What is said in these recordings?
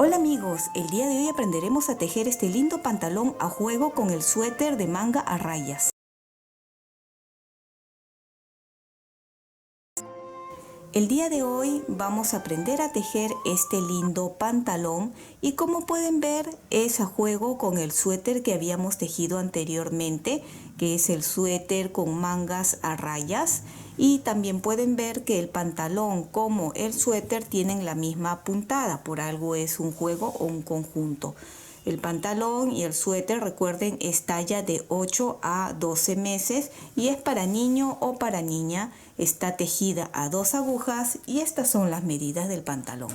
Hola amigos, el día de hoy aprenderemos a tejer este lindo pantalón a juego con el suéter de manga a rayas. El día de hoy vamos a aprender a tejer este lindo pantalón y como pueden ver es a juego con el suéter que habíamos tejido anteriormente, que es el suéter con mangas a rayas, y también pueden ver que el pantalón como el suéter tienen la misma puntada, por algo es un juego o un conjunto. El pantalón y el suéter, recuerden, es talla de 8 a 12 meses y es para niño o para niña. Está tejida a 2 agujas y estas son las medidas del pantalón.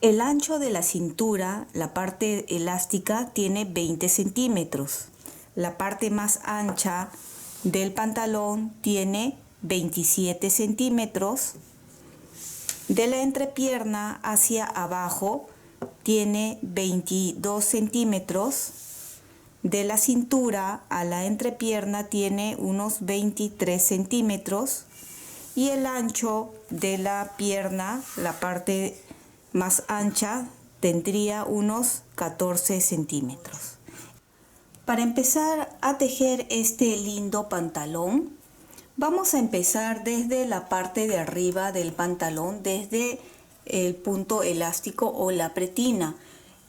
El ancho de la cintura, la parte elástica, tiene 20 centímetros. La parte más ancha del pantalón tiene 27 centímetros. De la entrepierna hacia abajo tiene 22 centímetros. De la cintura a la entrepierna tiene unos 23 centímetros. Y el ancho de la pierna, la parte más ancha, tendría unos 14 centímetros. Para empezar a tejer este lindo pantalón, vamos a empezar desde la parte de arriba del pantalón, desde el punto elástico o la pretina,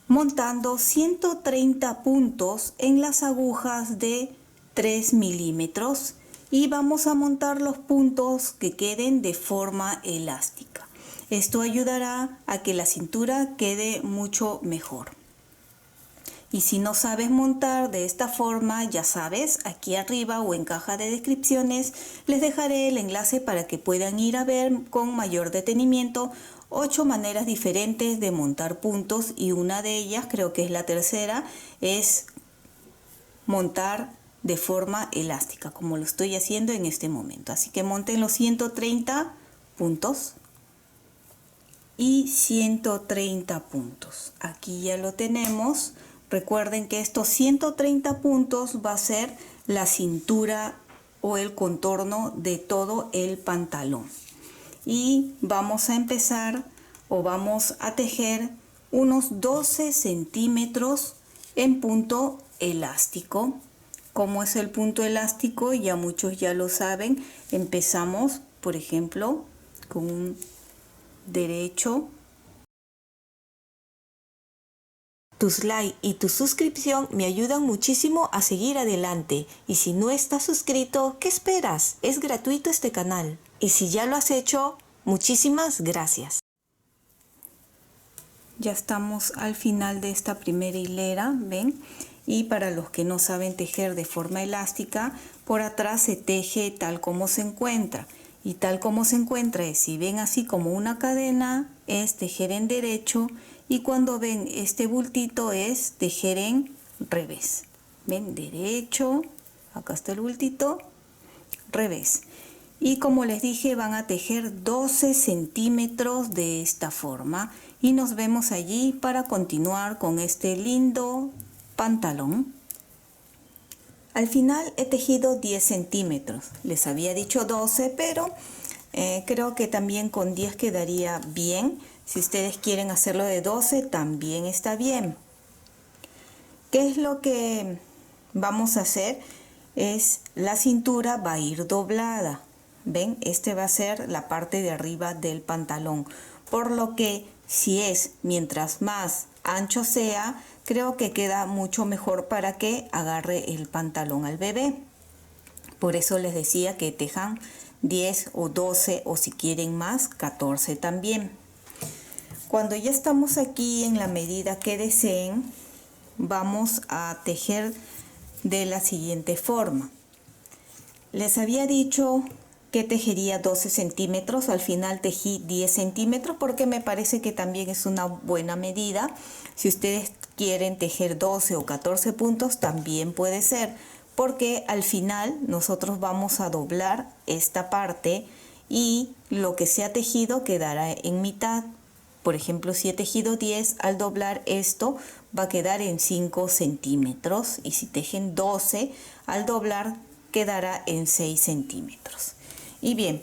montando 130 puntos en las agujas de 3 milímetros y vamos a montar los puntos que queden de forma elástica. Esto ayudará a que la cintura quede mucho mejor. Y si no sabes montar de esta forma, ya sabes, aquí arriba o en caja de descripciones les dejaré el enlace para que puedan ir a ver con mayor detenimiento 8 maneras diferentes de montar puntos, y una de ellas, creo que es la tercera, es montar de forma elástica, como lo estoy haciendo en este momento. Así que monten los 130 puntos y 130 puntos. Aquí ya lo tenemos. Recuerden que estos 130 puntos va a ser la cintura o el contorno de todo el pantalón. Y vamos a empezar o vamos a tejer unos 12 centímetros en punto elástico. ¿Cómo es el punto elástico? Ya muchos ya lo saben. Empezamos, por ejemplo, con un derecho. Tus likes y tu suscripción me ayudan muchísimo a seguir adelante. Y si no estás suscrito, ¿qué esperas? Es gratuito este canal. Y si ya lo has hecho, muchísimas gracias. Ya estamos al final de esta primera hilera, ¿ven? Y para los que no saben tejer de forma elástica, por atrás se teje tal como se encuentra. Y tal como se encuentra es, si ven así como una cadena, es tejer en derecho, y cuando ven este bultito es tejer en revés. ¿Ven? Derecho, acá está el bultito, revés. Y como les dije, van a tejer 12 centímetros de esta forma. Y nos vemos allí para continuar con este lindo pantalón. Al final he tejido 10 centímetros. Les había dicho 12, pero creo que también con 10 quedaría bien. Si ustedes quieren hacerlo de 12, también está bien. ¿Qué es lo que vamos a hacer? Es la cintura va a ir doblada. ¿Ven? Este va a ser la parte de arriba del pantalón. Por lo que si es mientras más ancho sea, creo que queda mucho mejor para que agarre el pantalón al bebé. Por eso les decía que tejan 10 o 12 o si quieren más, 14 también. Cuando ya estamos aquí en la medida que deseen, vamos a tejer de la siguiente forma. Les había dicho que tejería 12 centímetros, al final tejí 10 centímetros porque me parece que también es una buena medida. Si ustedes quieren tejer 12 o 14 puntos también puede ser, porque al final nosotros vamos a doblar esta parte y lo que se ha tejido quedará en mitad. Por ejemplo, si he tejido 10, al doblar esto va a quedar en 5 centímetros. Y si tejen 12, al doblar quedará en 6 centímetros. Y bien,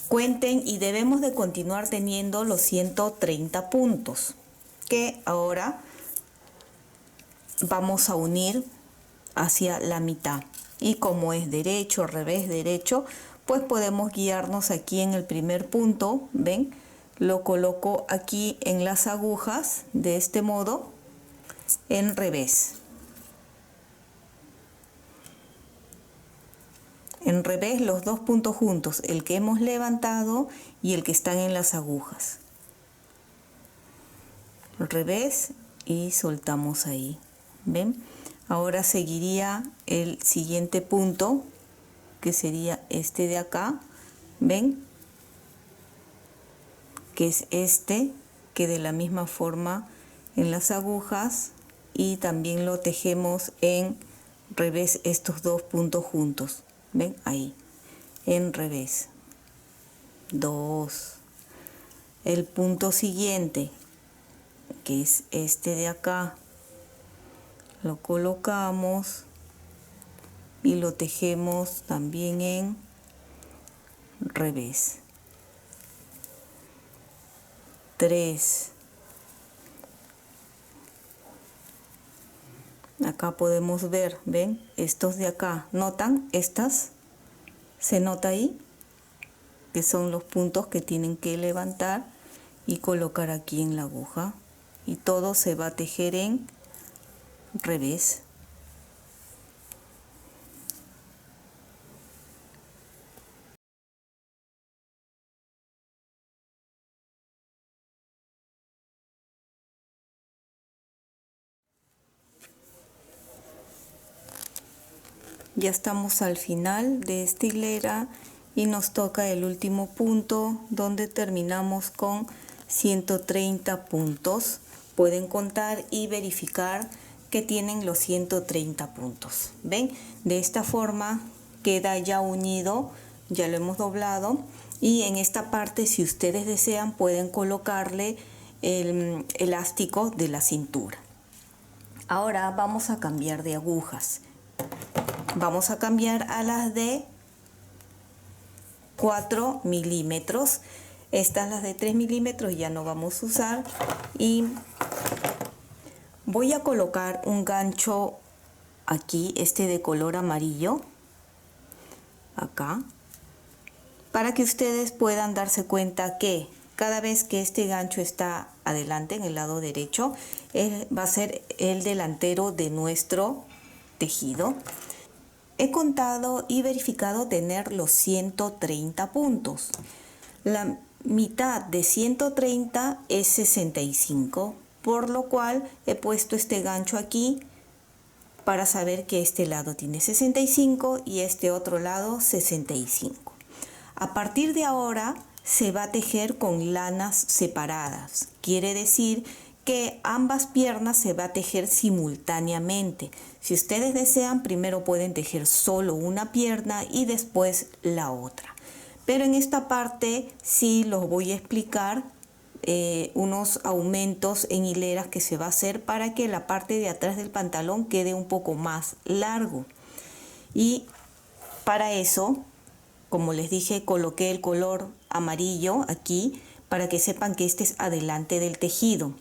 cuenten y debemos de continuar teniendo los 130 puntos. que ahora vamos a unir hacia la mitad. Y como es derecho, revés, derecho, pues podemos guiarnos aquí en el primer punto, ¿ven? Lo coloco aquí en las agujas de este modo, en revés. En revés los dos puntos juntos, el que hemos levantado y el que están en las agujas. Al revés y soltamos ahí, ¿ven? Ahora seguiría el siguiente punto, que sería este de acá, ¿ven? Que es este, que de la misma forma en las agujas, y también lo tejemos en revés estos dos puntos juntos, ¿ven? Ahí, en revés. 2. El punto siguiente, que es este de acá, lo colocamos y lo tejemos también en revés. 3. Acá podemos ver, ¿ven? Estos de acá, ¿notan? Estas, ¿se nota ahí? Que son los puntos que tienen que levantar y colocar aquí en la aguja. Y todo se va a tejer en revés. Ya estamos al final de esta hilera y nos toca el último punto, donde terminamos con 130 puntos. Pueden contar y verificar que tienen los 130 puntos. ¿Ven? De esta forma queda ya unido, ya lo hemos doblado, y en esta parte, si ustedes desean, pueden colocarle el elástico de la cintura. Ahora vamos a cambiar de agujas. Vamos a cambiar a las de 4 milímetros. Estas, las de 3 milímetros, ya no vamos a usar. Y voy a colocar un gancho aquí, este de color amarillo, acá, para que ustedes puedan darse cuenta que cada vez que este gancho está adelante en el lado derecho, va a ser el delantero de nuestro tejido. He contado y verificado tener los 130 puntos. La mitad de 130 es 65, por lo cual he puesto este gancho aquí para saber que este lado tiene 65 y este otro lado 65. A partir de ahora se va a tejer con lanas separadas. Quiere decir que ambas piernas se va a tejer simultáneamente. Si ustedes desean, primero pueden tejer solo una pierna y después la otra. Pero en esta parte sí los voy a explicar unos aumentos en hileras que se va a hacer para que la parte de atrás del pantalón quede un poco más largo. Y para eso, como les dije, coloqué el color amarillo aquí para que sepan que este es adelante del tejido.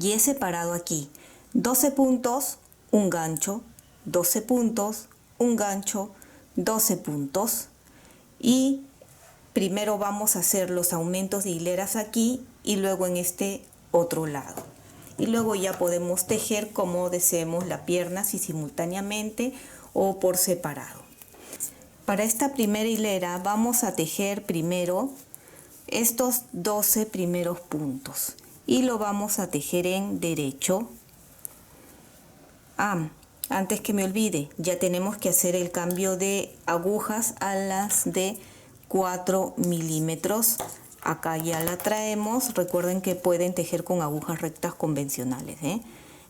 Y he separado aquí 12 puntos, un gancho, 12 puntos, un gancho, 12 puntos. Y primero vamos a hacer los aumentos de hileras aquí y luego en este otro lado. Y luego ya podemos tejer como deseemos la pierna, si simultáneamente o por separado. Para esta primera hilera vamos a tejer primero estos 12 primeros puntos y lo vamos a tejer en derecho. Antes que me olvide, ya tenemos que hacer el cambio de agujas a las de 4 milímetros. Acá ya la traemos. Recuerden que pueden tejer con agujas rectas convencionales,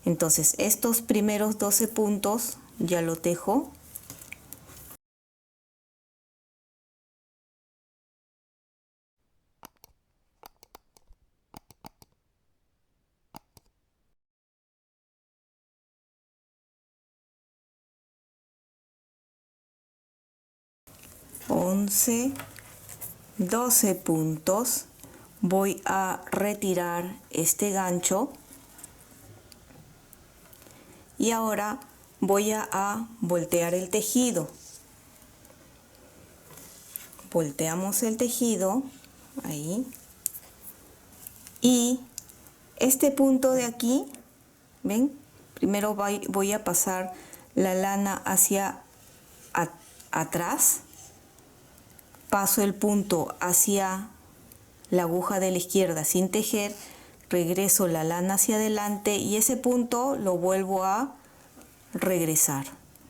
Entonces estos primeros 12 puntos ya lo tejo. Once, 12 puntos. Voy a retirar este gancho Y ahora voy a voltear el tejido. Volteamos el tejido, ahí. Y este punto de aquí, ¿ven? Primero voy a pasar la lana hacia atrás. Paso el punto hacia la aguja de la izquierda sin tejer. Regreso la lana hacia adelante y ese punto lo vuelvo a regresar.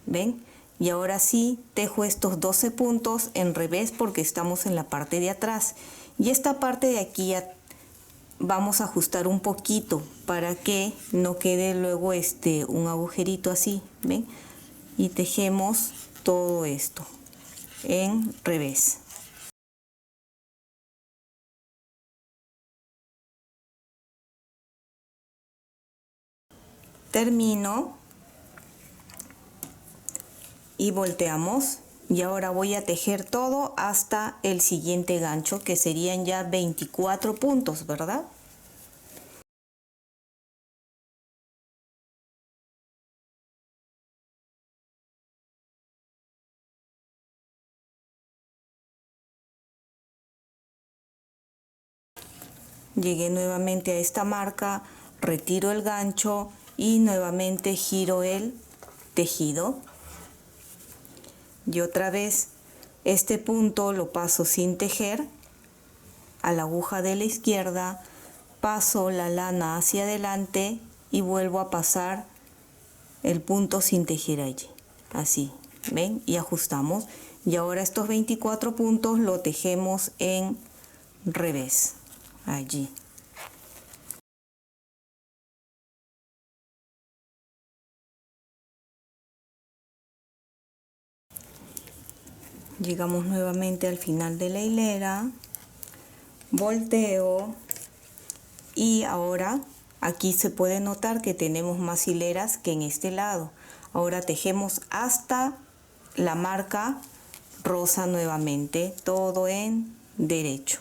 ¿Ven? Y ahora sí tejo estos 12 puntos en revés porque estamos en la parte de atrás. Y esta parte de aquí vamos a ajustar un poquito para que no quede luego un agujerito así. ¿Ven? Y tejemos todo esto en revés. Termino y volteamos y ahora voy a tejer todo hasta el siguiente gancho, que serían ya 24 puntos, ¿verdad? Llegué nuevamente a esta marca, retiro el gancho y nuevamente giro el tejido. Y otra vez este punto lo paso sin tejer a la aguja de la izquierda, paso la lana hacia adelante y vuelvo a pasar el punto sin tejer allí. Así, ¿ven? Y ajustamos. Y ahora estos 24 puntos lo tejemos en revés. Allí. Llegamos nuevamente al final de la hilera, volteo y ahora aquí se puede notar que tenemos más hileras que en este lado. Ahora tejemos hasta la marca rosa nuevamente, todo en derecho.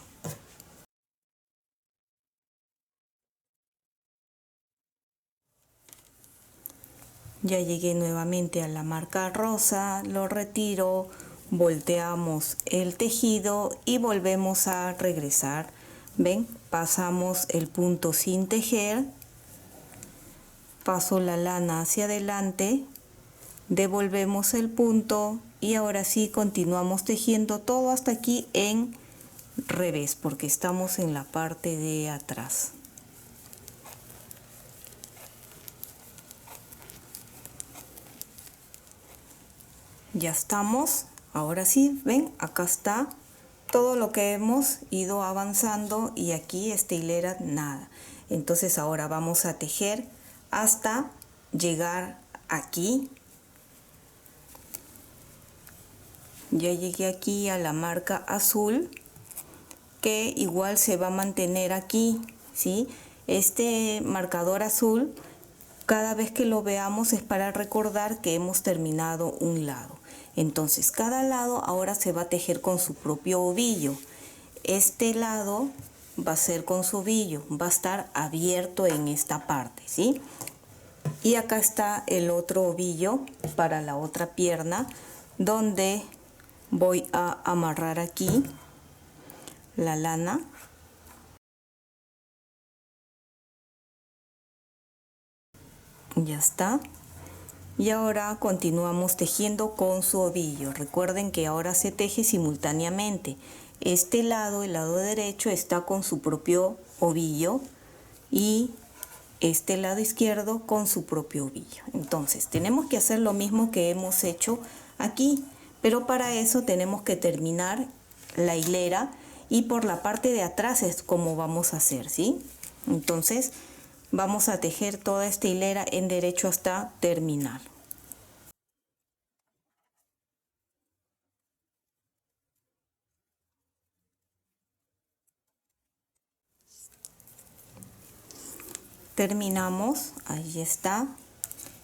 Ya llegué nuevamente a la marca rosa, lo retiro, volteamos el tejido y volvemos a regresar. ¿Ven? Pasamos el punto sin tejer, paso la lana hacia adelante, devolvemos el punto y ahora sí continuamos tejiendo todo hasta aquí en revés porque estamos en la parte de atrás. Ya estamos, ahora sí, ven, acá está todo lo que hemos ido avanzando y aquí esta hilera nada. Entonces ahora vamos a tejer hasta llegar aquí. Ya llegué aquí a la marca azul, que igual se va a mantener aquí, ¿sí? Este marcador azul, cada vez que lo veamos es para recordar que hemos terminado un lado. Entonces cada lado ahora se va a tejer con su propio ovillo. Este lado va a ser con su ovillo, va a estar abierto en esta parte, ¿sí? Y acá está el otro ovillo para la otra pierna, donde voy a amarrar aquí la lana. Ya está. Y ahora continuamos tejiendo con su ovillo. Recuerden que ahora se teje simultáneamente. Este lado, el lado derecho, está con su propio ovillo y este lado izquierdo con su propio ovillo. Entonces tenemos que hacer lo mismo que hemos hecho aquí, pero para eso tenemos que terminar la hilera y por la parte de atrás es como vamos a hacer, ¿sí? Entonces vamos a tejer toda esta hilera en derecho hasta terminar. Terminamos, ahí está.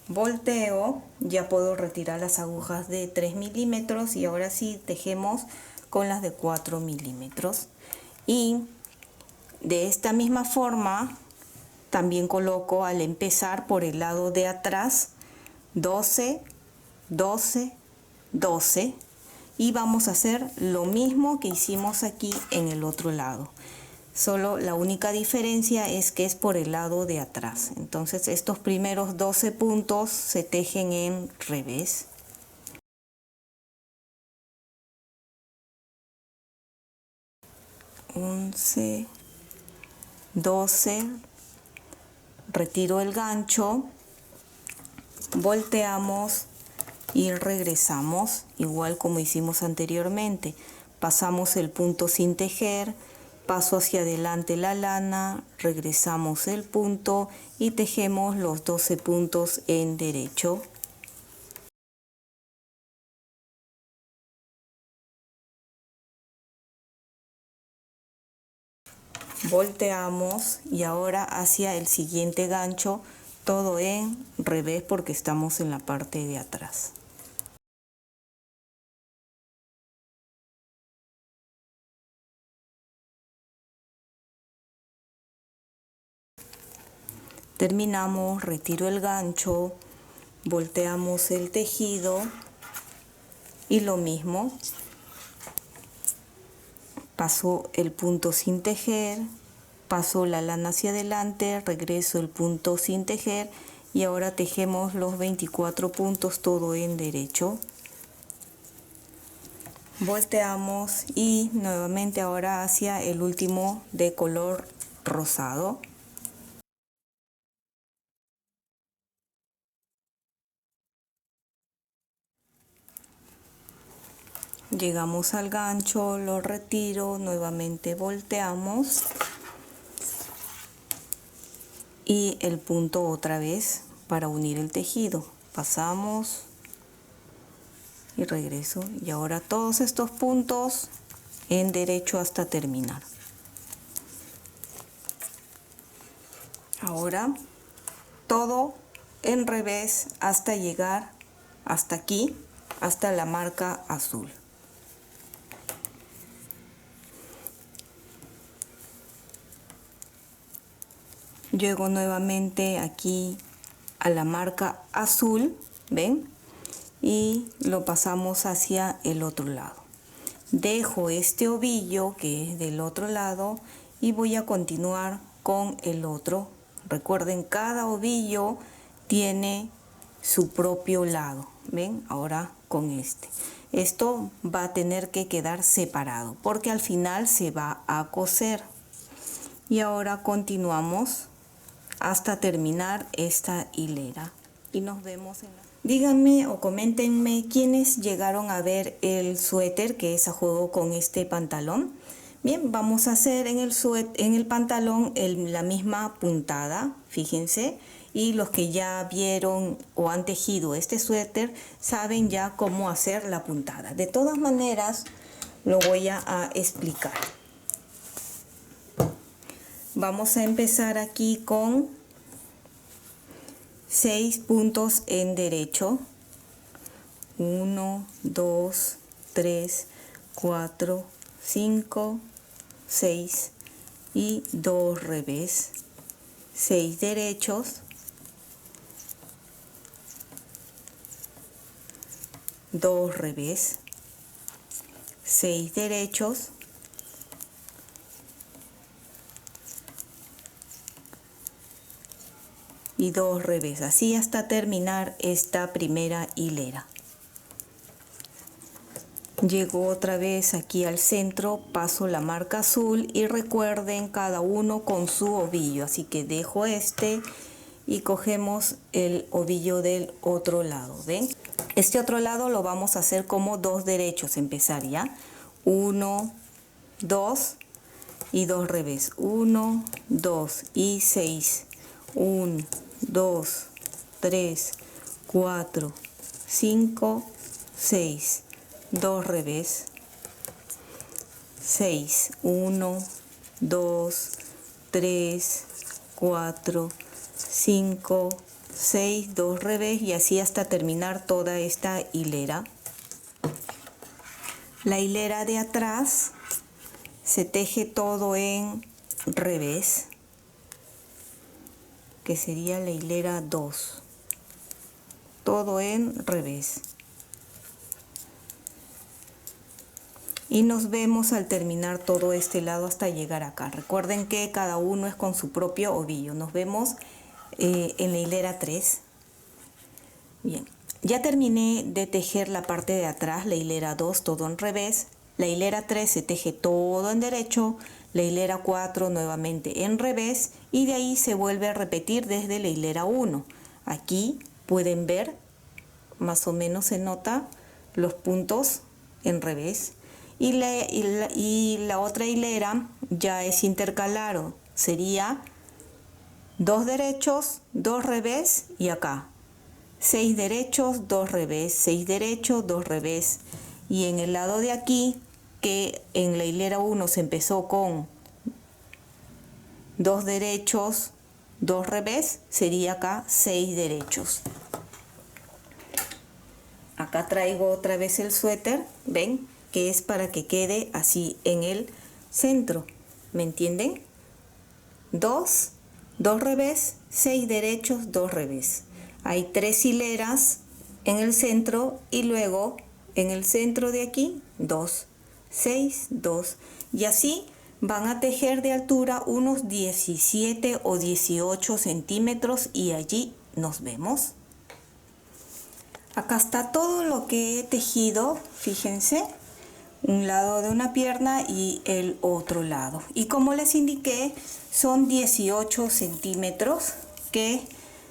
Volteo, ya puedo retirar las agujas de 3 milímetros y ahora sí tejemos con las de 4 milímetros. Y de esta misma forma también coloco al empezar por el lado de atrás 12, 12, 12 y vamos a hacer lo mismo que hicimos aquí en el otro lado. Solo la única diferencia es que es por el lado de atrás. Entonces estos primeros 12 puntos se tejen en revés. Once, 12, retiro el gancho, volteamos y regresamos igual como hicimos anteriormente. Pasamos el punto sin tejer, paso hacia adelante la lana, regresamos el punto y tejemos los 12 puntos en derecho. Volteamos y ahora hacia el siguiente gancho, todo en revés porque estamos en la parte de atrás. Terminamos, retiro el gancho, volteamos el tejido y lo mismo, paso el punto sin tejer, paso la lana hacia adelante, regreso el punto sin tejer y ahora tejemos los 24 puntos todo en derecho. Volteamos y nuevamente ahora hacia el último de color rosado. Llegamos al gancho, lo retiro, nuevamente volteamos y el punto otra vez para unir el tejido. Pasamos y regreso y ahora todos estos puntos en derecho hasta terminar. Ahora todo en revés hasta llegar hasta aquí, hasta la marca azul. Llego nuevamente aquí a la marca azul, ¿ven? Y lo pasamos hacia el otro lado. Dejo este ovillo que es del otro lado y voy a continuar con el otro. Recuerden, cada ovillo tiene su propio lado, ¿ven? Ahora con este. Esto va a tener que quedar separado porque al final se va a coser. Y ahora continuamos hasta terminar esta hilera y nos vemos en la... Díganme o coméntenme quiénes llegaron a ver el suéter que es a juego con este pantalón. Bien, vamos a hacer en el pantalón la misma puntada, fíjense, y los que ya vieron o han tejido este suéter saben ya cómo hacer la puntada. De todas maneras lo voy a explicar. Vamos a empezar aquí con 6 puntos en derecho. 1, 2, 3, 4, 5, 6 y 2 revés. 6 derechos. 2 revés. 6 derechos. Y 2 revés, así hasta terminar esta primera hilera. Llego otra vez aquí al centro, paso la marca azul y recuerden cada uno con su ovillo, así que dejo este y cogemos el ovillo del otro lado, ¿ven? Este otro lado lo vamos a hacer como 2 derechos, empezar ya. 1, 2 y 2 revés. 1, 2 y 6. 1, 2, 3, 4, 5, 6, 2 revés, 6, 1, 2, 3, 4, 5, 6, 2 revés y así hasta terminar toda esta hilera. La hilera de atrás se teje todo en revés, que sería la hilera 2. todo en revés. Y nos vemos al terminar todo este lado hasta llegar acá. Recuerden que cada uno es con su propio ovillo. Nos vemos en la hilera 3. Bien, ya terminé de tejer la parte de atrás, la hilera 2 todo en revés. La hilera 3 se teje todo en derecho. La hilera 4 nuevamente en revés. Y de ahí se vuelve a repetir desde la hilera 1. Aquí pueden ver, más o menos se nota los puntos en revés. Y la otra hilera ya es intercalado, sería 2 derechos, 2 revés y acá 6 derechos, 2 revés, 6 derechos, 2 revés. Y en el lado de aquí, que en la hilera 1 se empezó con 2 derechos, 2 revés, sería acá 6 derechos. Acá traigo otra vez el suéter, ven, que es para que quede así en el centro, ¿me entienden? 2, 2 revés, 6 derechos, 2 revés. Hay 3 hileras en el centro y luego en el centro de aquí 2, 6, 2. Y así van a tejer de altura unos 17 o 18 centímetros y allí nos vemos. Acá está todo lo que he tejido, fíjense. Un lado de una pierna y el otro lado. Y como les indiqué, son 18 centímetros que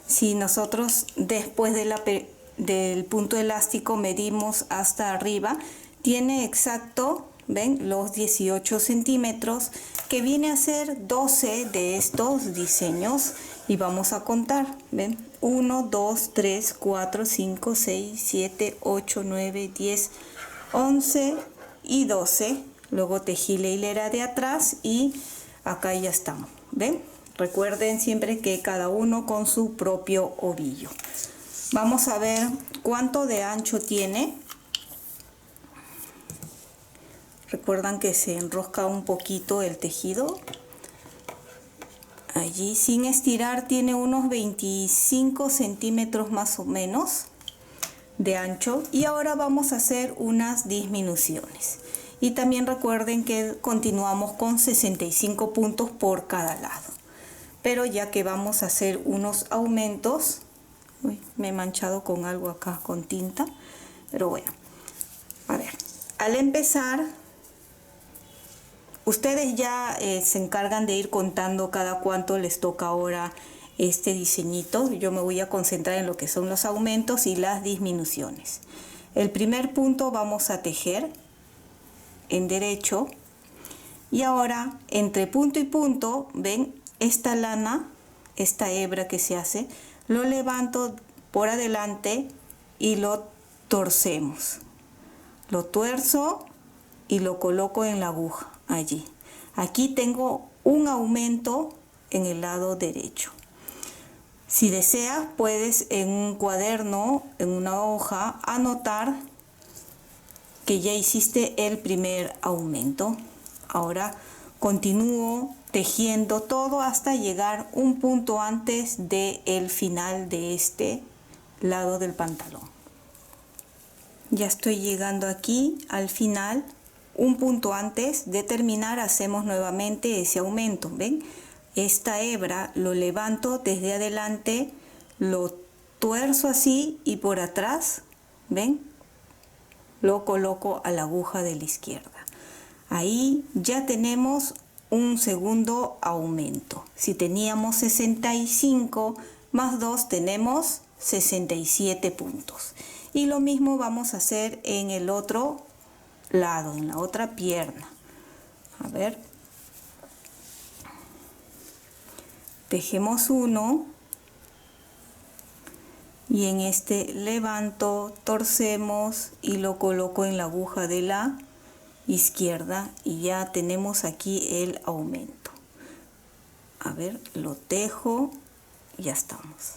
si nosotros después del punto elástico medimos hasta arriba, tiene exacto, ven, los 18 centímetros, que viene a ser 12 de estos diseños. Y vamos a contar, ven, 1, 2, 3, 4, 5, 6, 7, 8, 9, 10, 11 y 12. Luego tejí la hilera de atrás y acá ya estamos, ¿ven? Recuerden siempre que cada uno con su propio ovillo. Vamos a ver cuánto de ancho tiene. Recuerdan que se enrosca un poquito el tejido. Allí sin estirar tiene unos 25 centímetros más o menos de ancho. Y ahora vamos a hacer unas disminuciones. Y también recuerden que continuamos con 65 puntos por cada lado. Pero ya que vamos a hacer unos aumentos, uy, me he manchado con algo acá con tinta, pero bueno, a ver, al empezar ustedes ya se encargan de ir contando cada cuánto les toca ahora este diseñito. Yo me voy a concentrar en lo que son los aumentos y las disminuciones. El primer punto vamos a tejer en derecho y ahora entre punto y punto, ven, esta lana, esta hebra que se hace, lo levanto por adelante y lo torcemos. Lo tuerzo y lo coloco en la aguja allí. Aquí tengo un aumento en el lado derecho. Si deseas, puedes en un cuaderno, en una hoja, anotar que ya hiciste el primer aumento. Ahora continúo tejiendo todo hasta llegar un punto antes del final de este lado del pantalón. Ya estoy llegando aquí al final. Un punto antes de terminar hacemos nuevamente ese aumento. ¿Ven? Esta hebra lo levanto desde adelante, lo tuerzo así y por atrás, ¿ven? Lo coloco a la aguja de la izquierda. Ahí ya tenemos un segundo aumento. Si teníamos 65 más 2 tenemos 67 puntos. Y lo mismo vamos a hacer en el otro lado, en la otra pierna. A ver. Tejemos uno. Y en este levanto, torcemos y lo coloco en la aguja de la izquierda y ya tenemos aquí el aumento. A ver, lo tejo y ya estamos.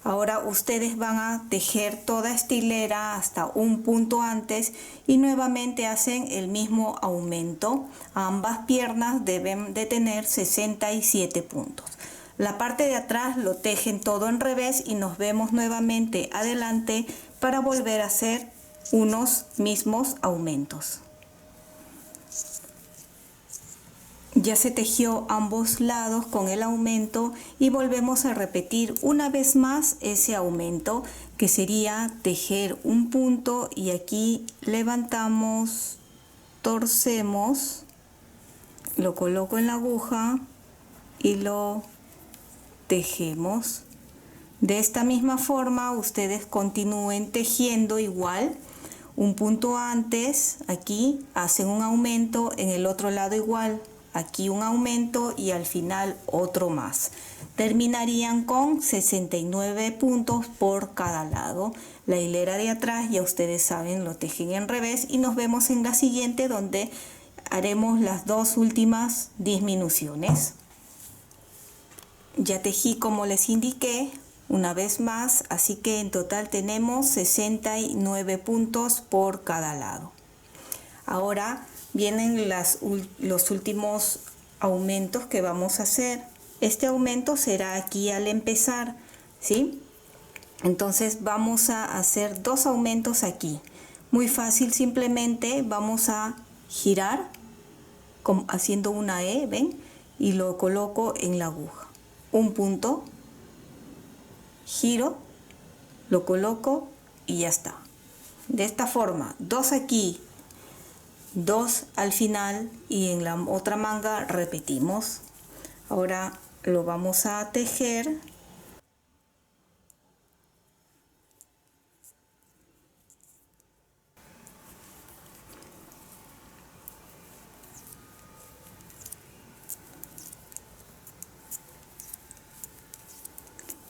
Ahora ustedes van a tejer toda esta hilera hasta un punto antes y nuevamente hacen el mismo aumento. Ambas piernas deben de tener 67 puntos. La parte de atrás lo tejen todo en revés y nos vemos nuevamente adelante para volver a hacer unos mismos aumentos. Ya se tejió ambos lados con el aumento y volvemos a repetir una vez más ese aumento, que sería tejer un punto y aquí levantamos, torcemos, lo coloco en la aguja y lo tejemos. De esta misma forma ustedes continúen tejiendo igual, un punto antes, aquí hacen un aumento, en el otro lado igual, aquí un aumento y al final otro más. Terminarían con 69 puntos por cada lado. La hilera de atrás, ya ustedes saben, lo tejen en revés y nos vemos en la siguiente, donde haremos las dos últimas disminuciones. Ya tejí como les indiqué una vez más, así que en total tenemos 69 puntos por cada lado. Ahora vienen los últimos aumentos que vamos a hacer. Este aumento será aquí al empezar, ¿sí? Entonces vamos a hacer dos aumentos aquí. Muy fácil, simplemente vamos a girar haciendo una E, ¿ven? Y lo coloco en la aguja. Un punto, giro, lo coloco y ya está. De esta forma, dos aquí, dos al final y en la otra manga repetimos. Ahora lo vamos a tejer.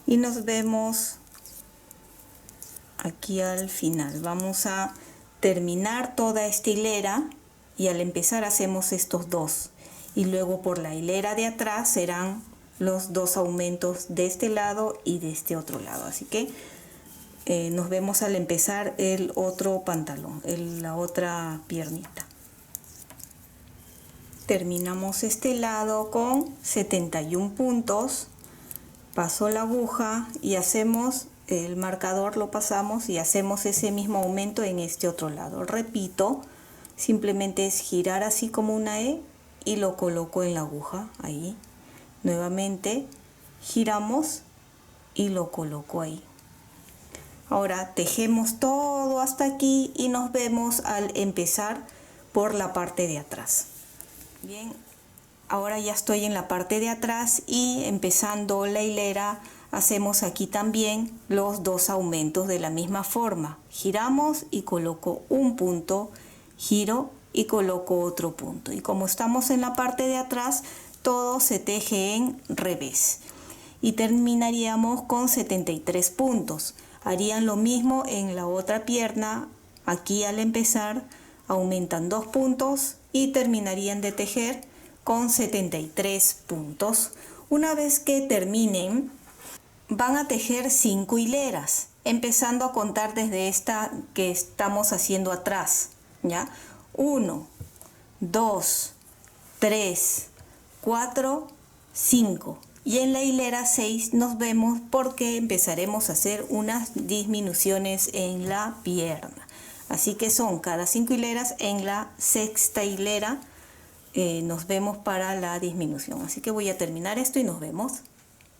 Y nos vemos aquí al final. Vamos a terminar toda esta hilera y al empezar hacemos estos dos. Y luego por la hilera de atrás serán los dos aumentos de este lado y de este otro lado. Así que nos vemos al empezar el otro pantalón, la otra piernita. Terminamos este lado con 71 puntos. Paso la aguja y hacemos el marcador, lo pasamos y hacemos ese mismo aumento en este otro lado. Repito, simplemente es girar así como una E y lo coloco en la aguja, ahí. Nuevamente giramos y lo coloco ahí. Ahora tejemos todo hasta aquí y nos vemos al empezar por la parte de atrás. Bien. Ahora ya estoy en la parte de atrás y empezando la hilera hacemos aquí también los dos aumentos de la misma forma. Giramos y coloco un punto, giro y coloco otro punto. Y como estamos en la parte de atrás, todo se teje en revés. Y terminaríamos con 73 puntos. Harían lo mismo en la otra pierna. Aquí al empezar aumentan 2 puntos y terminarían de tejer con 73 puntos. Una vez que terminen, van a tejer 5 hileras, empezando a contar desde esta que estamos haciendo atrás, ¿ya? 1, 2, 3, 4, 5. Y en la hilera 6 nos vemos porque empezaremos a hacer unas disminuciones en la pierna. Así que son cada 5 hileras, en la sexta hilera nos vemos para la disminución. Así que voy a terminar esto y nos vemos.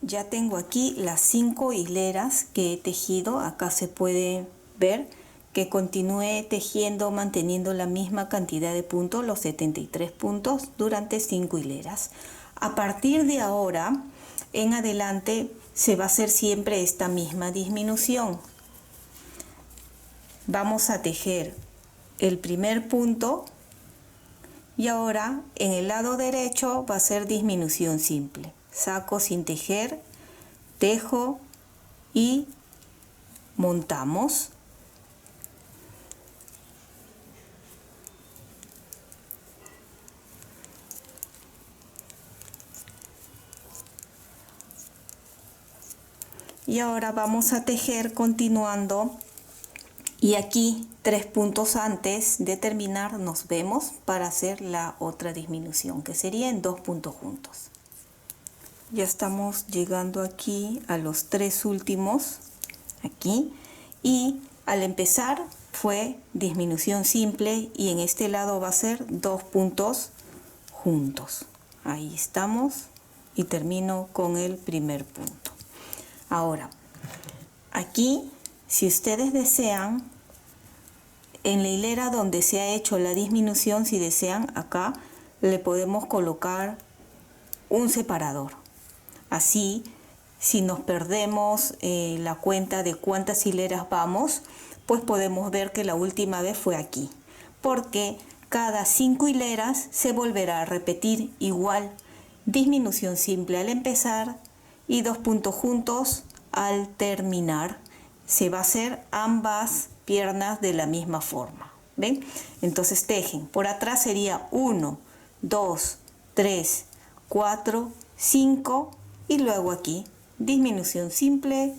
Ya tengo aquí las 5 hileras que he tejido. Acá se puede ver que continúe tejiendo manteniendo la misma cantidad de puntos, los 73 puntos durante 5 hileras. A partir de ahora en adelante se va a hacer siempre esta misma disminución. Vamos a tejer el primer punto y ahora en el lado derecho va a ser disminución simple. Saco sin tejer, tejo y montamos. Y ahora vamos a tejer continuando. Y aquí 3 puntos antes de terminar nos vemos para hacer la otra disminución, que sería en 2 puntos juntos. Ya estamos llegando aquí a los 3 últimos, aquí, y al empezar fue disminución simple y en este lado va a ser 2 puntos juntos. Ahí estamos y termino con el primer punto. Ahora, aquí, si ustedes desean, en la hilera donde se ha hecho la disminución, si desean, acá le podemos colocar un separador. Así, si nos perdemos la cuenta de cuántas hileras vamos, pues podemos ver que la última vez fue aquí, porque cada 5 hileras se volverá a repetir igual, disminución simple al empezar y 2 puntos juntos al terminar. Se va a hacer ambas piernas de la misma forma, ¿ven? Entonces tejen, por atrás sería 1, 2, 3, 4, 5 y luego aquí disminución simple,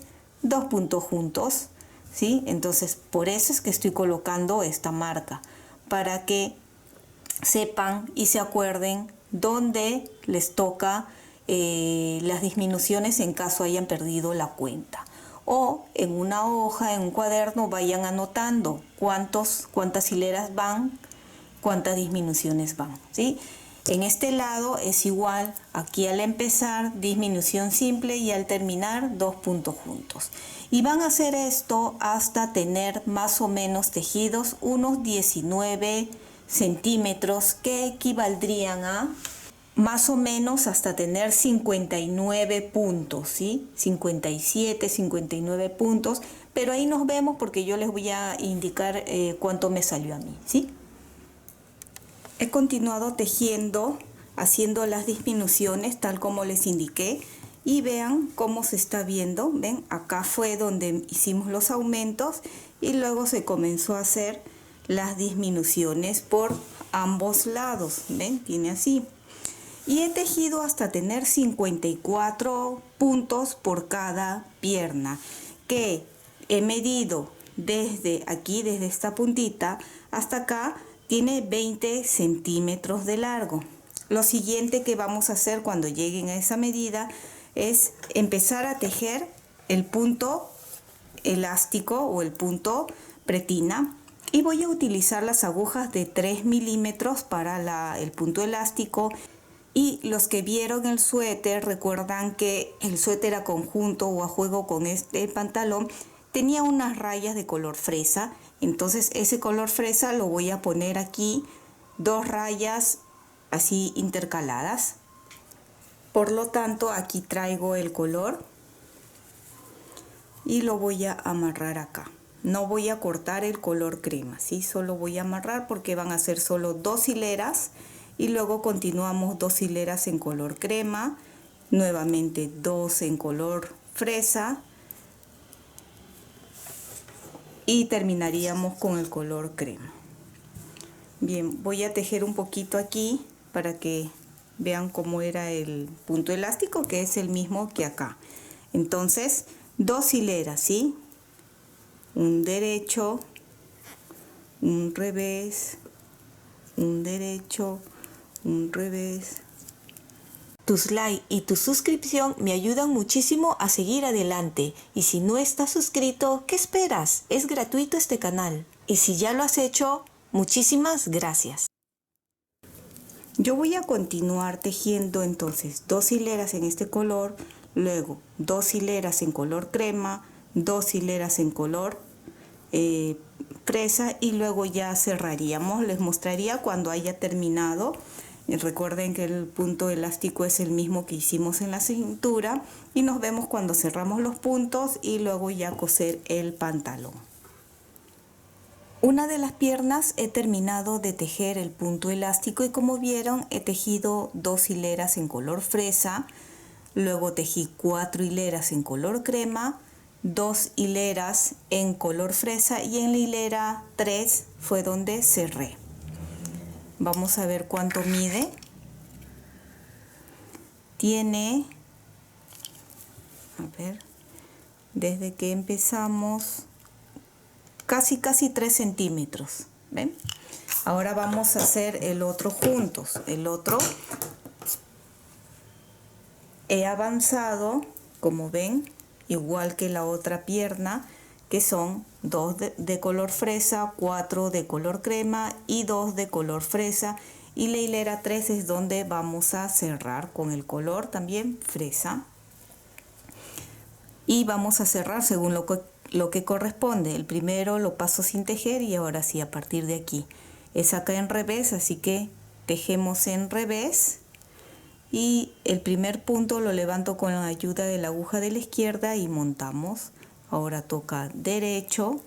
2 puntos juntos, ¿sí? Entonces por eso es que estoy colocando esta marca, para que sepan y se acuerden dónde les toca las disminuciones en caso hayan perdido la cuenta. O en una hoja, en un cuaderno, vayan anotando cuántas hileras van, cuántas disminuciones van, ¿sí? En este lado es igual, aquí al empezar disminución simple y al terminar 2 puntos juntos. Y van a hacer esto hasta tener más o menos tejidos unos 19 centímetros, que equivaldrían a más o menos hasta tener 59 puntos, ¿sí? 57, 59 puntos, pero ahí nos vemos porque yo les voy a indicar cuánto me salió a mí, ¿sí? He continuado tejiendo, haciendo las disminuciones tal como les indiqué y vean cómo se está viendo. Ven, acá fue donde hicimos los aumentos y luego se comenzó a hacer las disminuciones por ambos lados. Ven, tiene así. Y he tejido hasta tener 54 puntos por cada pierna, que he medido desde aquí, desde esta puntita hasta acá. Tiene 20 centímetros de largo. Lo siguiente que vamos a hacer cuando lleguen a esa medida es empezar a tejer el punto elástico o el punto pretina. Y voy a utilizar las agujas de 3 milímetros para el punto elástico. Y los que vieron el suéter recuerdan que el suéter a conjunto o a juego con este pantalón tenía unas rayas de color fresa. Entonces ese color fresa lo voy a poner aquí, 2 rayas así intercaladas. Por lo tanto aquí traigo el color y lo voy a amarrar acá. No voy a cortar el color crema, ¿sí? Solo voy a amarrar porque van a ser solo 2 hileras y luego continuamos 2 hileras en color crema, nuevamente 2 en color fresa y terminaríamos con el color crema. Bien, voy a tejer un poquito aquí para que vean cómo era el punto elástico, que es el mismo que acá. Entonces 2 hileras, ¿sí? Un derecho, un revés, un derecho, un revés. Tus likes y tu suscripción me ayudan muchísimo a seguir adelante. Y si no estás suscrito, ¿qué esperas? Es gratuito este canal. Y si ya lo has hecho, muchísimas gracias. Yo voy a continuar tejiendo entonces 2 hileras en este color, luego 2 hileras en color crema, 2 hileras en color fresa y luego ya cerraríamos. Les mostraría cuando haya terminado. Recuerden que el punto elástico es el mismo que hicimos en la cintura y nos vemos cuando cerramos los puntos y luego ya coser el pantalón. Una de las piernas he terminado de tejer el punto elástico y como vieron he tejido 2 hileras en color fresa, luego tejí 4 hileras en color crema, 2 hileras en color fresa y en la hilera 3 fue donde cerré. Vamos a ver cuánto mide. Tiene, a ver, desde que empezamos, casi 3 centímetros. ¿Ven? Ahora vamos a hacer el otro juntos. El otro he avanzado, como ven, igual que la otra pierna, que son 2 de color fresa, 4 de color crema y 2 de color fresa. Y la hilera 3 es donde vamos a cerrar con el color también fresa. Y vamos a cerrar según lo que corresponde. El primero lo paso sin tejer y ahora sí, a partir de aquí. Es acá en revés, así que tejemos en revés. Y el primer punto lo levanto con la ayuda de la aguja de la izquierda y montamos. Ahora toca derecho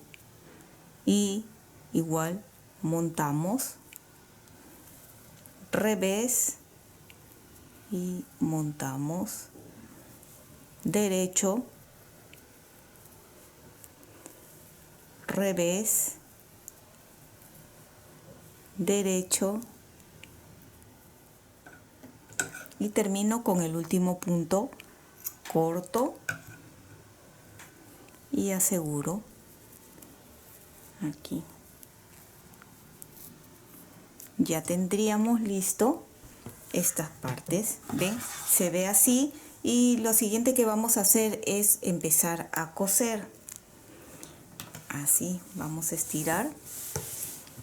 y igual montamos, revés y montamos, derecho, revés, derecho y termino con el último punto, corto y aseguro aquí. Ya tendríamos listo estas partes. ¿Ven? Se ve así y lo siguiente que vamos a hacer es empezar a coser. Así vamos a estirar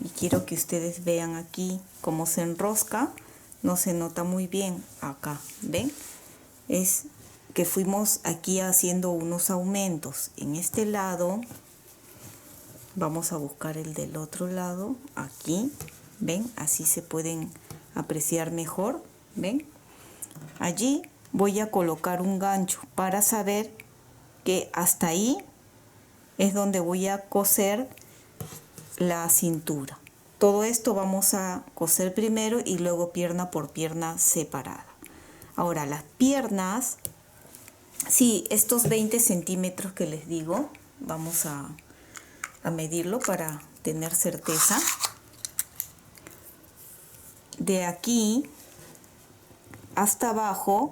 y quiero que ustedes vean aquí cómo se enrosca. No se nota muy bien acá, ¿ven? Es que fuimos aquí haciendo unos aumentos en este lado. Vamos a buscar el del otro lado, aquí, ¿ven? Así se pueden apreciar mejor, ¿ven? Allí voy a colocar un gancho para saber que hasta ahí es donde voy a coser la cintura. Todo esto vamos a coser primero y luego pierna por pierna separada. Ahora las piernas, sí, estos 20 centímetros que les digo, vamos a medirlo para tener certeza. De aquí hasta abajo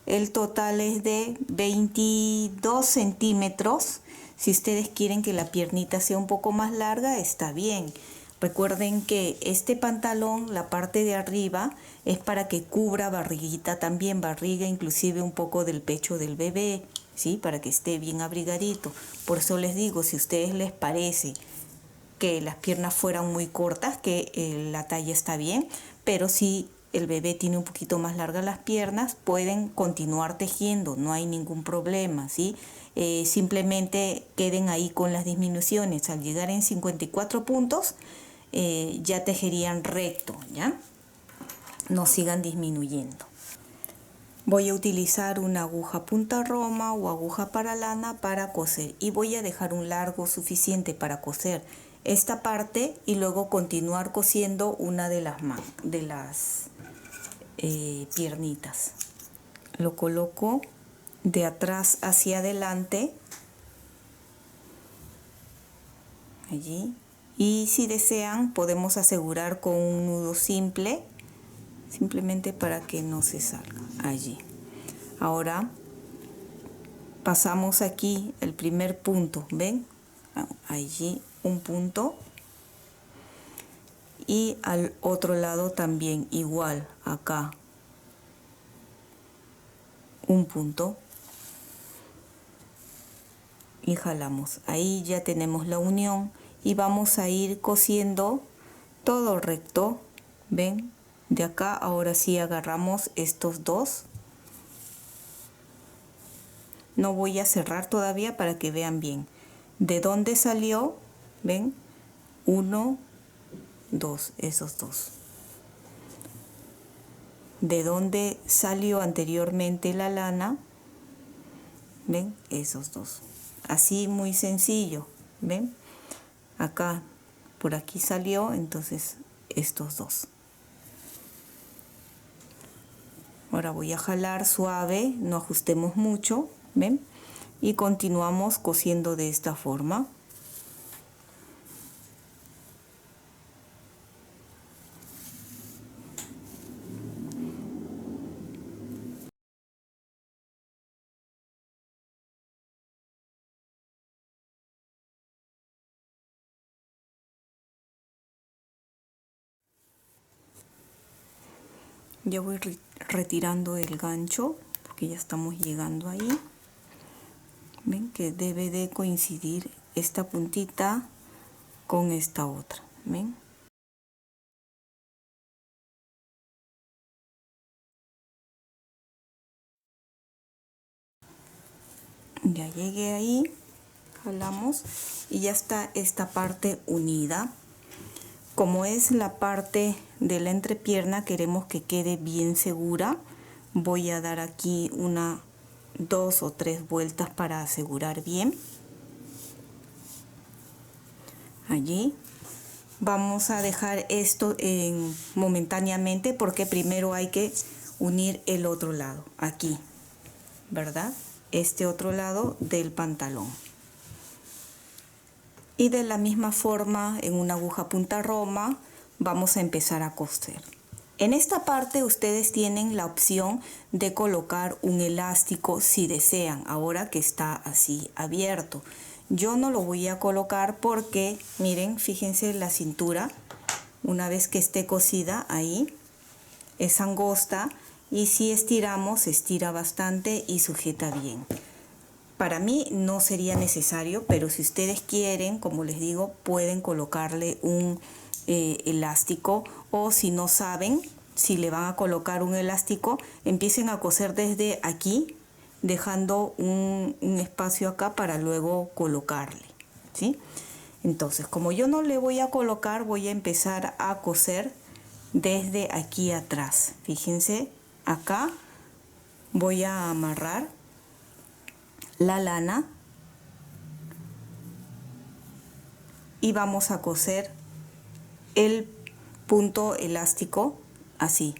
el total es de 22 centímetros. Si ustedes quieren que la piernita sea un poco más larga, está bien. Recuerden que este pantalón, la parte de arriba, es para que cubra barriguita también, barriga inclusive un poco del pecho del bebé, ¿sí? Para que esté bien abrigadito. Por eso les digo, si a ustedes les parece que las piernas fueran muy cortas, que la talla está bien, pero si el bebé tiene un poquito más largas las piernas, pueden continuar tejiendo, no hay ningún problema, ¿sí? Simplemente queden ahí con las disminuciones. Al llegar en 54 puntos, ya tejerían recto, ¿ya? No sigan disminuyendo. Voy a utilizar una aguja punta roma o aguja para lana para coser y voy a dejar un largo suficiente para coser esta parte y luego continuar cosiendo una de las piernitas. Lo coloco de atrás hacia adelante, allí, y si desean podemos asegurar con un nudo simple, simplemente para que no se salga allí. Ahora pasamos aquí el primer punto, ¿ven? Allí un punto y al otro lado también igual, acá un punto y jalamos. Ahí ya tenemos la unión y vamos a ir cosiendo todo recto, ¿ven? De acá ahora sí agarramos estos dos. No voy a cerrar todavía para que vean bien. ¿De dónde salió? ¿Ven? 1, 2, esos dos. ¿De dónde salió anteriormente la lana? ¿Ven? Esos dos. Así muy sencillo. ¿Ven? Acá, por aquí salió, entonces estos dos. Ahora voy a jalar suave, no ajustemos mucho, ¿ven? Y continuamos cosiendo de esta forma. Ya voy retirando el gancho porque ya estamos llegando ahí. Ven que debe de coincidir esta puntita con esta otra. Ven. Ya llegué ahí, jalamos y ya está esta parte unida. Como es la parte de la entrepierna, queremos que quede bien segura. Voy a dar aquí 2 o 3 vueltas para asegurar bien. Allí. Vamos a dejar esto momentáneamente porque primero hay que unir el otro lado, aquí, ¿verdad? Este otro lado del pantalón. Y de la misma forma, en una aguja punta roma, vamos a empezar a coser. En esta parte ustedes tienen la opción de colocar un elástico si desean, ahora que está así abierto. Yo no lo voy a colocar porque, miren, fíjense la cintura, una vez que esté cosida ahí, es angosta y si estiramos, se estira bastante y sujeta bien. Para mí no sería necesario, pero si ustedes quieren, como les digo, pueden colocarle un elástico, o si no saben si le van a colocar un elástico, empiecen a coser desde aquí, dejando un espacio acá para luego colocarle, ¿sí? Entonces, como yo no le voy a colocar, voy a empezar a coser desde aquí atrás. Fíjense, acá voy a amarrar la lana y vamos a coser el punto elástico así,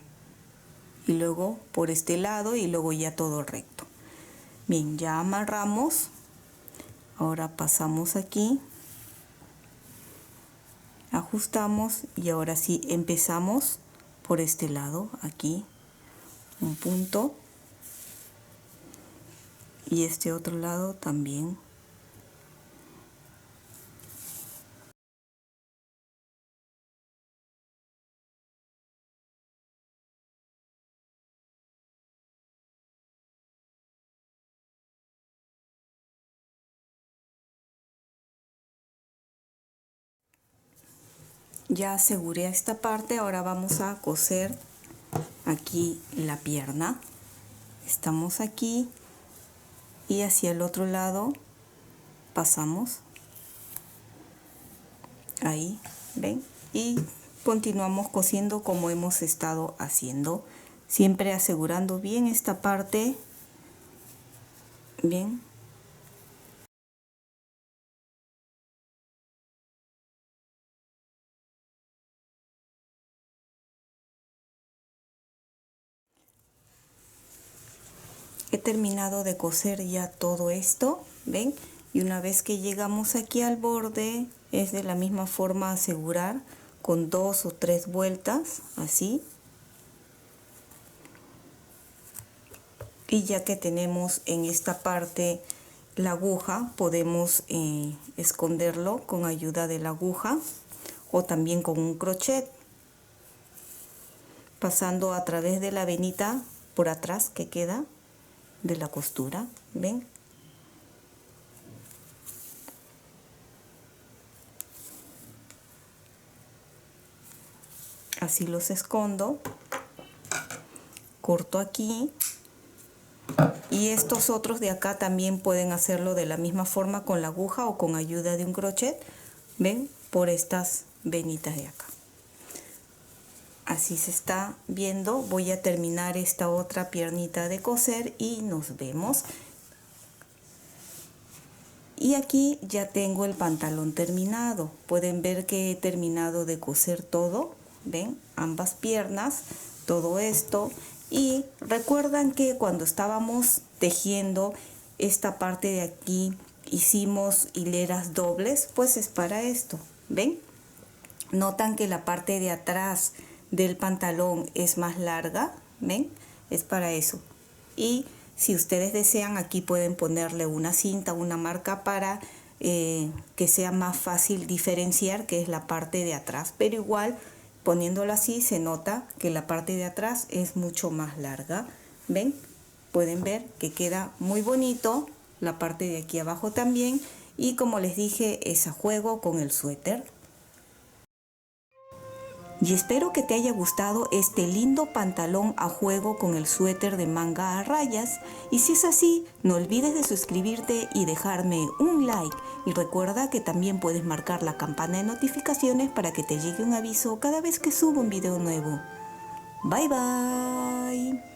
y luego por este lado y luego ya todo recto. Bien, ya amarramos. Ahora pasamos aquí, ajustamos y ahora sí empezamos por este lado, aquí un punto y este otro lado también. Ya aseguré esta parte, ahora vamos a coser aquí la pierna. Estamos aquí y hacia el otro lado pasamos ahí, ven, y continuamos cosiendo como hemos estado haciendo, siempre asegurando bien esta parte. Bien, he terminado de coser ya todo esto, ven, y una vez que llegamos aquí al borde es de la misma forma asegurar con 2 o 3 vueltas así. Y ya que tenemos en esta parte la aguja, podemos esconderlo con ayuda de la aguja o también con un crochet, pasando a través de la venita por atrás que queda de la costura, ¿ven? Así los escondo, corto aquí. Y estos otros de acá también pueden hacerlo de la misma forma con la aguja o con ayuda de un crochet, ven, por estas venitas de acá. Así se está viendo. Voy a terminar esta otra piernita de coser y nos vemos. Y aquí ya tengo el pantalón terminado. Pueden ver que he terminado de coser todo, ven, ambas piernas, todo esto. Y recuerdan que cuando estábamos tejiendo esta parte de aquí hicimos hileras dobles, pues es para esto, ¿ven? Notan que la parte de atrás del pantalón es más larga, ¿ven? Es para eso. Y si ustedes desean, aquí pueden ponerle una cinta, una marca para que sea más fácil diferenciar que es la parte de atrás, pero igual poniéndolo así se nota que la parte de atrás es mucho más larga, ¿ven? pueden ver que queda muy bonito, la parte de aquí abajo también, y como les dije es a juego con el suéter. Y espero que te haya gustado este lindo pantalón a juego con el suéter de manga a rayas. Y si es así, no olvides de suscribirte y dejarme un like. Y recuerda que también puedes marcar la campana de notificaciones para que te llegue un aviso cada vez que subo un video nuevo. Bye bye.